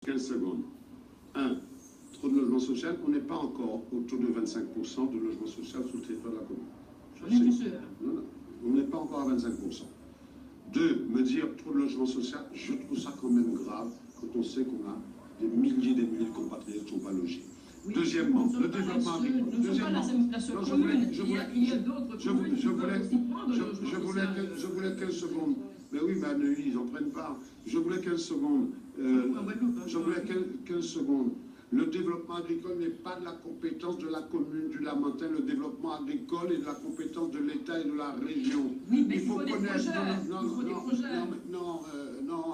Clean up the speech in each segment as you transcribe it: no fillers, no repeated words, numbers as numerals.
15 secondes. 1. Trop de logement social. On n'est pas encore autour de 25% de logement social sur le territoire de la commune. On est sûr. Non, on n'est pas encore à 25%. 2. Me dire trop de logement social, je trouve ça quand même grave quand on sait qu'on a des milliers et des milliers de compatriotes qui ne sont pas logés. Oui, Deuxièmement, le développement agricole. Nous ne sommes pas la seule commune. Il y a d'autres communes qui peuvent aussi prendre le logement social. Je voulais 15 secondes. Mais oui, mais à Neuilly, ils n'en prennent pas. Je voulais 15 secondes. Je voulais 15 secondes. Le développement agricole n'est pas de la compétence de la commune du Lamentin. Le développement agricole est de la compétence de l'État et de la région. Oui, mais il faut connaître. Non,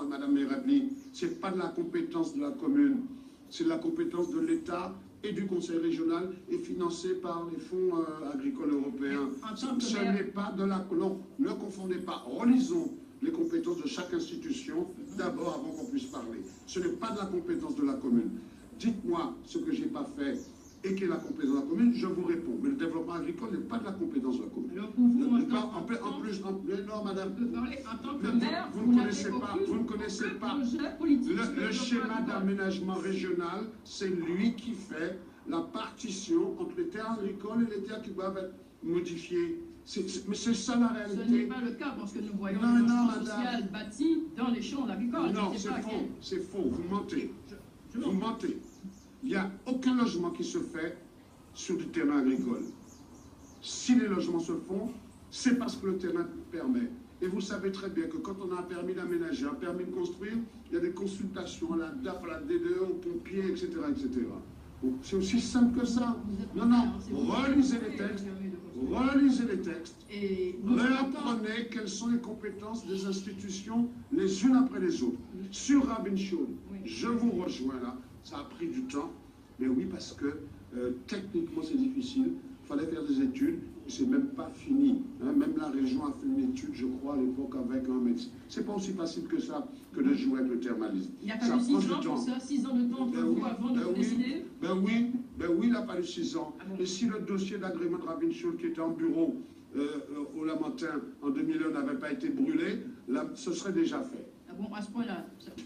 Madame Merabli, ce n'est pas de la compétence de la commune. C'est de la compétence de l'État et du Conseil régional et financé par les fonds agricoles européens. Ce n'est pas de la... Non, ne confondez pas. Relisons les compétences de chaque institution d'abord avant qu'on puisse parler. Ce n'est pas de la compétence de la commune. Dites-moi ce que je n'ai pas fait et qui est la compétence de la commune, je vous réponds. Mais le développement agricole n'est pas de la compétence de la commune. Alors pour vous, non, madame, en tant que maire, vous ne connaissez pas le schéma d'aménagement régional, c'est lui qui fait la partition entre les terres agricoles et les terres qui doivent être modifiées. Mais c'est ça la réalité. Ce n'est pas le cas parce que nous voyons le logement social bâti dans les champs agricoles. Non, c'est faux, vous mentez. Vous mentez. Il n'y a aucun logement qui se fait sur du terrain agricole. Si les logements se font, c'est parce que le terrain permet. Et vous savez très bien que quand on a un permis d'aménager, un permis de construire, il y a des consultations à la DAF, à la DDE, aux pompiers, etc. etc. C'est aussi simple que ça. Non, relisez les textes. Relisez les textes. Réapprenez quelles sont les compétences des institutions les unes après les autres. Sur Rabin Shoul, je vous rejoins là. Ça a pris du temps, mais oui, parce que techniquement c'est difficile. Il fallait faire des études, et c'est même pas fini. Hein. Même la région a fait une étude, je crois, à l'époque avec un médecin. C'est pas aussi facile que ça, que de jouer avec le thermalisme. Il n'y a pas eu 6 ans pour ça, 6 ans de temps entre vous avant de décider? Oui, il a fallu 6 ans. Et si le dossier d'agrément de Rabin Shoul qui était en bureau au Lamentin en 2001 n'avait pas été brûlé, là, ce serait déjà fait. Ah bon, à ce point-là,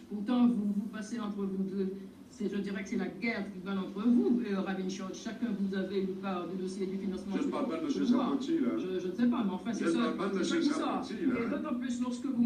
pourtant vous passez entre vous deux. Je dirais que c'est la guerre qui va entre vous, Rabin Shoul. Chacun vous avez une part du dossier du financement. Je ne parle pas de M. Sarkozy, là. Je ne sais pas, mais enfin, c'est ça. Je ne parle pas de M. Sarkozy, là. Et d'autant plus lorsque vous